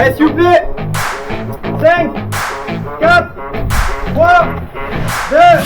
Allez, s'il vous plaît. 5, 4, 3, 2, 1.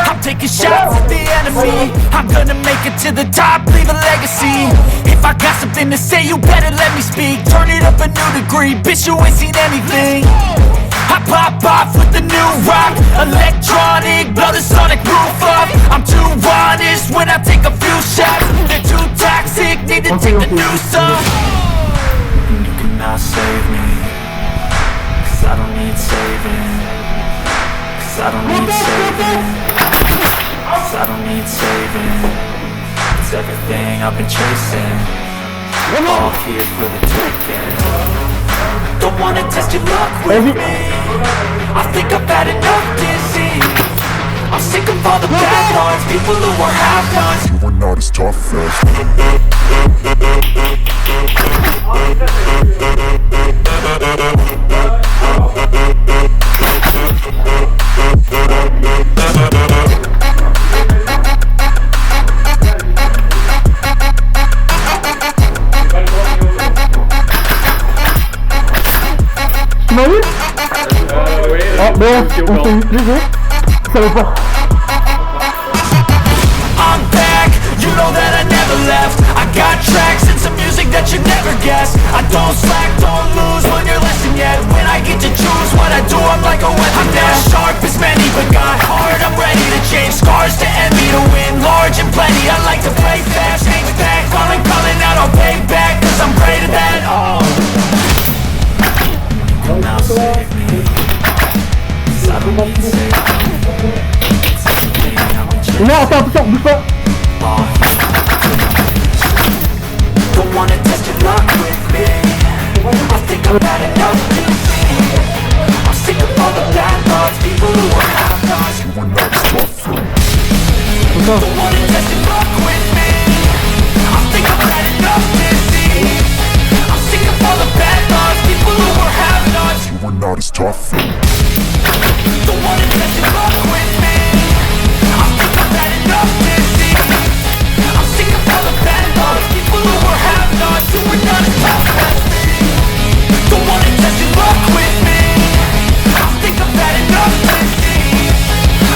I'm taking shots at the enemy. I'm gonna make it to the top, leave a legacy. If I got something to say, you better let me speak. Turn it up a new degree, bitch, you ain't seen anything. I pop off with the new rock, electronic, blow the sonic roof up. I'm too honest when I take a few shots. They're too toxic, need to take the news off. You cannot save me, 'cause I don't need saving. 'Cause I don't need saving. 'Cause I don't need saving. It's everything I've been chasing, all here for the taking. Don't wanna test your luck with me. I think I've had enough disease. I'm sick of all the bad ones, people who are half-nots. You were not as tough as Tu m'as vu? Ah bon, on s'est eu plaisir. Ça va pas. I'm back, you know that I never left. I got tracks and some music that you never guessed. I don't slack, don't lose, learn your lesson yet. When I get to choose what I do, I'm like a weapon. I'm not sharp as many, but got hard, I'm ready to change. Scars to envy, to win large and plenty. I like to play fast, change back, calling out, I'll pay back, 'cause I'm great at that. Oh, now save me, 'cause I don't need saving. Non, attends, bouge pas. Don't wanna test your luck with me. I think I've had enough disease. I'm sick of all the bad thoughts, people who are half-nots. you were not as tough as Don't wanna test your luck with me. I think I've had enough disease. I'm sick of all the bad thoughts, people who are half-nots. you were not as tough as Don't wanna test your luck with me. I think I've had enough disease. I'm sick of all the bad thoughts, people who are half-nots, who are not as tough as me. Don't wanna test your luck with me. I think I've had enough disease.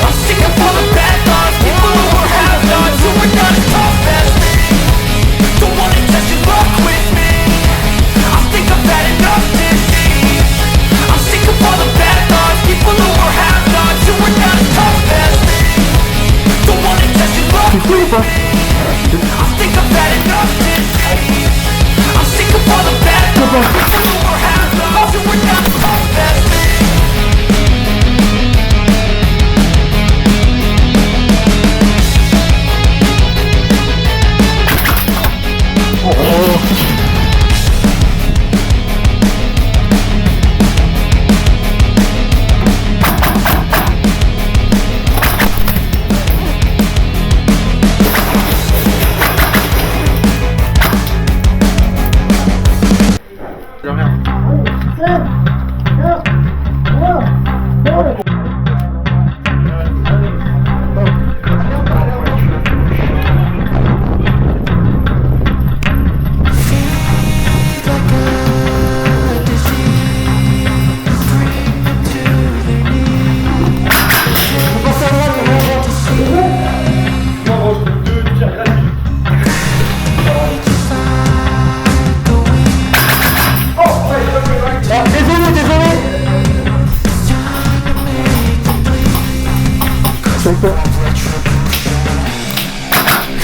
I'm sick of all the bad thoughts, people who are half-nots, who are not as tough as me. Don't wanna test your luck with me. I think I've had enough disease. I'm sick of all the bad thoughts, people who are half-nots, who are not as tough as me. Don't wanna test your luck with me. I think I've had enough disease. I'm sick of all the bad thoughts, people who are half-nots, who are not as tough as me.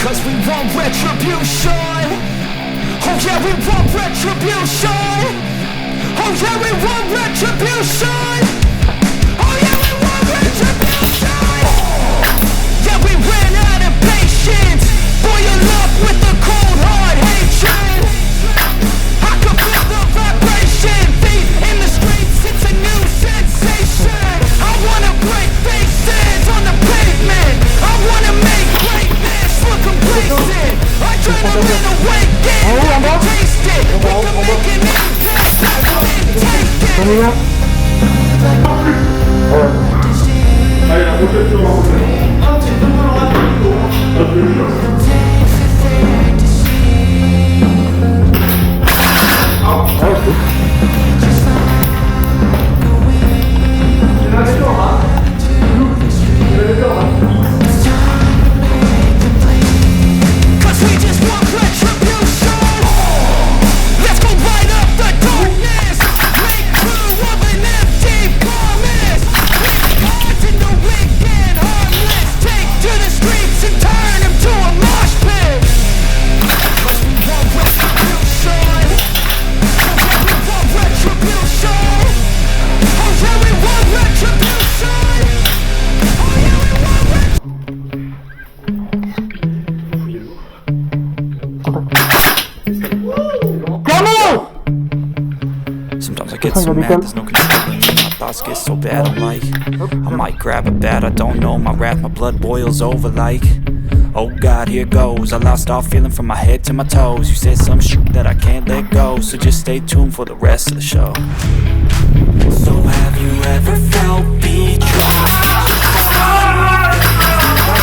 Cause we want retribution. Oh yeah, we want retribution. Oh yeah, we want retribution. Oh yeah, we want retribution. Yeah, we ran out of patience. Boil up with the cold hard hatred. I can feel the vibration. Feet in the streets, it's a new sensation. I wanna break faces on the pavement. I wanna make greatness look complacent. Adrenaline awaken, I can taste it. We can make an impact, I can take it. Allez, la prochaine sur la prochaine. get so mad, there's no controlling me. My thoughts get so bad, I'm like, I might grab a bat, I don't know. My wrath, my blood boils over like, oh God, here goes. I lost all feeling from my head to my toes. You said some shit that I can't let go, so just stay tuned for the rest of the show. So have you ever felt betrayed?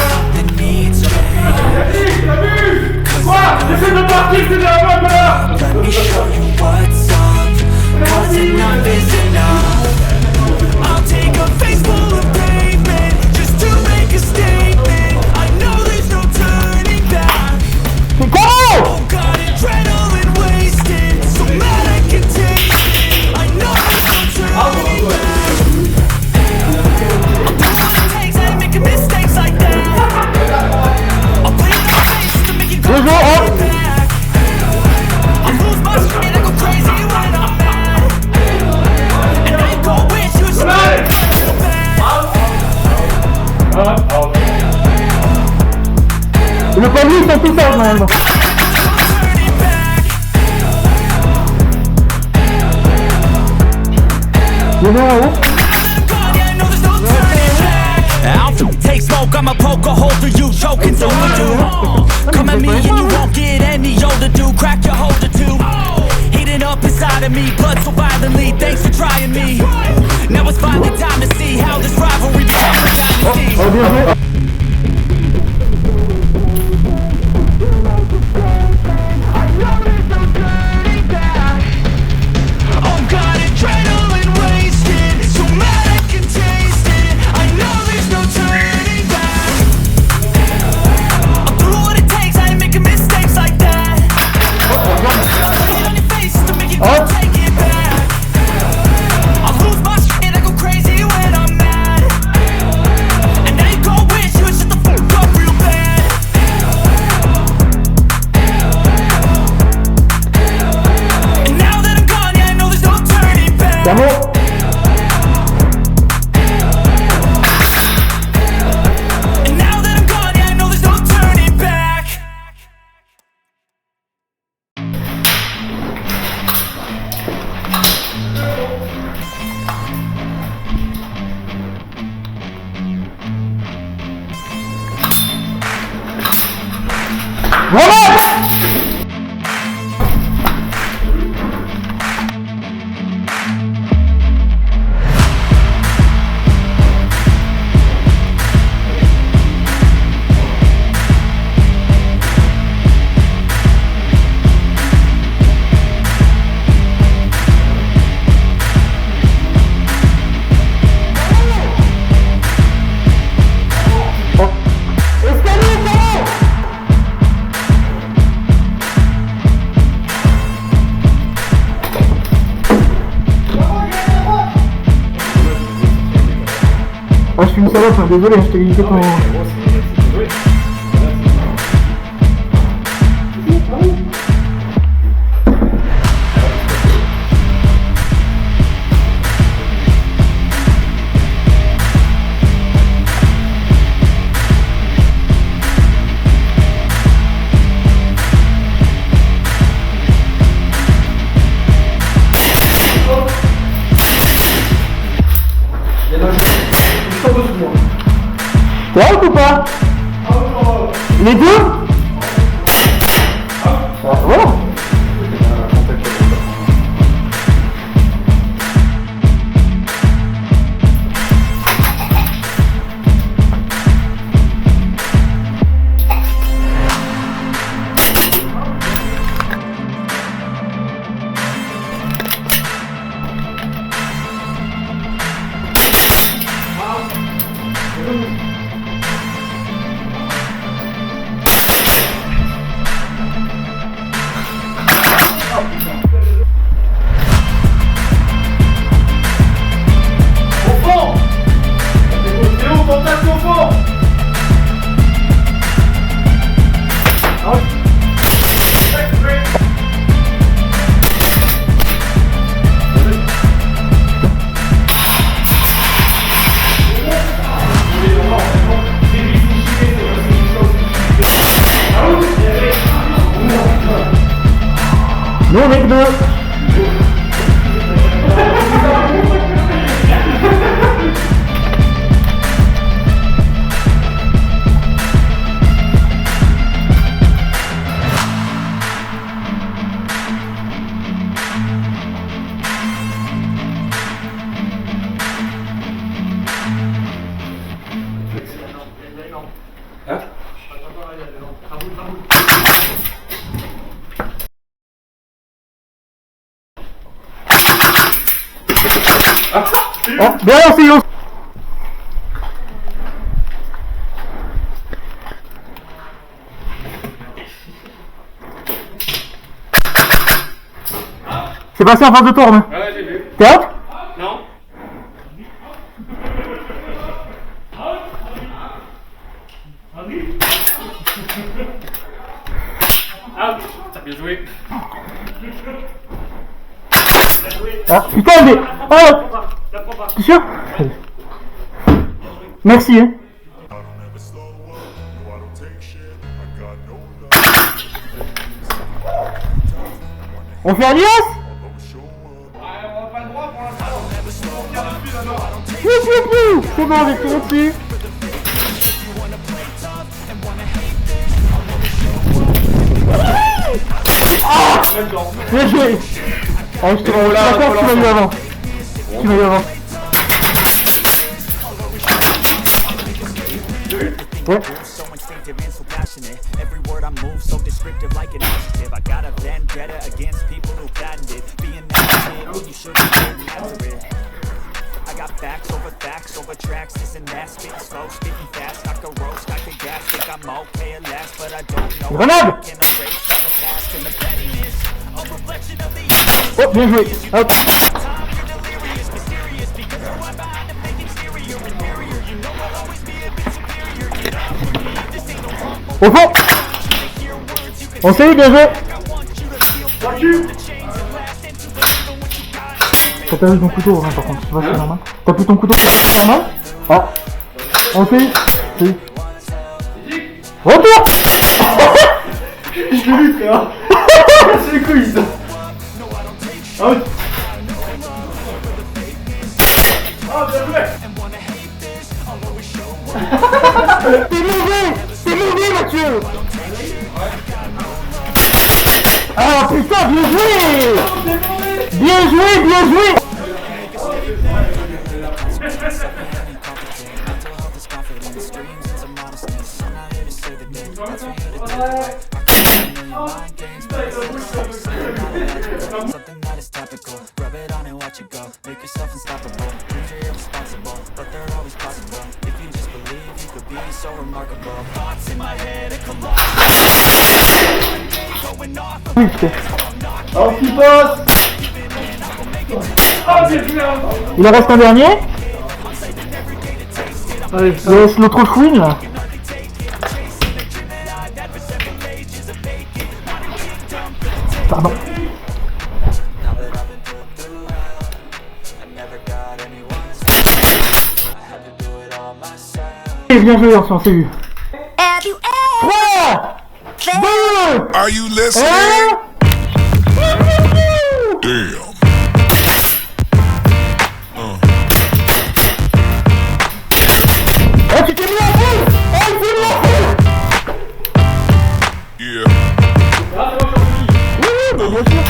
Something needs change. Let me show you what's up, 'cause enough is enough. I'll take a face full of pavement just to make a statement. I know there's no turning back. Oh God, adrenaline wasted, so mad I can taste it. I know there's no turning back. I'll do what it takes, I ain't making mistakes like that. I'll play in your face to make you go back. I lose my shit and I go crazy when I'm mad. And I ain't gon' wish you should feel bad. Le palier, ils sont tous ça, normalement. Il y en a un en haut. I'll take smoke, I'ma poke a hole through you, choking so we do. Come at me and you won't get any older, dude. Crack your holder too. Heating up inside of me, blood so violently. Thanks for trying me. Now it's finally time to see how this rivalry becomes a dynasty. Oh, bien joué. Oh God, adrenaline wasted, so mad I can taste it. I know there's no turning back. I'll do what it takes, I ain't making mistakes like that. I'll put it on your face to make you go take it back. I'll lose my shit and I go crazy when I'm mad. And now you gon' wish you would shut the fuck up real bad. And now that I'm gone, yeah, I know there's no turning back. D'amour. And now that I'm gone, yeah, I know there's no turning back. Voilà. Oh, je suis une salope, hein, désolé, je t'ai limité ton... T'es out ou pas? Les deux? Voilà. Oh, bien lancé, Yo. C'est passé en face de toi, Romain. Ouais, j'ai vu. T'es out? Non. Ah, t'as bien joué. Ah, putain, mais... Oh, t'es sûr? Merci, hein. On fait alliance? On n'a pas le droit pour l'instant. On tire dessus d'abord. C'est bon, j'ai tiré dessus. Ah, bien joué. Oh, je te rends là, tu m'as eu avant. Tu m'as eu avant. Ouais. So instinctive and so passionate. Every word I move so descriptive like an adjective. I got a vendetta against people who patented being negative when you should have been after it. I got facts over tracks, this and that, spitting slow, spitting fast, I can roast, I can gas, think I'm okay at last, but I don't know. Grenade! Can erase all the past and the pettiness, a reflection of the Oh, bien joué. Hop. time, you're delirious, mysterious, because the one behind the fake exterior, inferior, you know I'll always be a bit superior, you're not for me, this ain't no rumble. Au fond. On s'est eu, bien joué. T'as perdu ton couteau, Romain, par contre. Tu vois, c'est normal. T'as plus ton couteau, c'est normal. Ah. On s'est eu. C'est... Retour. Je l'ai vu, frère. C'est les couilles, ça. Ah oui. Ah, bien joué. C'est mauvais, Mathieu. Ah putain, bien joué. Bien joué, bien joué. Something that is topical, rub it on and watch it go. Make yourself unstoppable, dreams are irresponsible, but they're always possible. If you just believe, you could be so remarkable. Thoughts in my head, a collage. Going off. Alors, qui passe. Ah, bien joué. Il en reste un dernier. Allez, laisse l'autre fouine là. Pardon. Bien joué, on s'est vu. 3, 2, Are you listening? 1. Damn. Oh, tu t'es mis en foule. Oh, il s'est mis en foule. Yeah. Ah, c'est moi qui en suis. Oui, bah, bien sûr.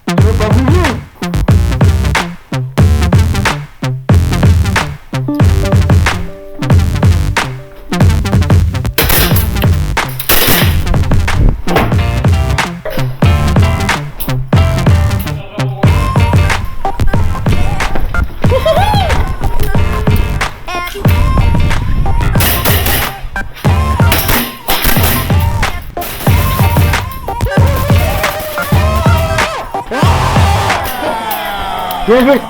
Tu veux pas bouger? Bien joué.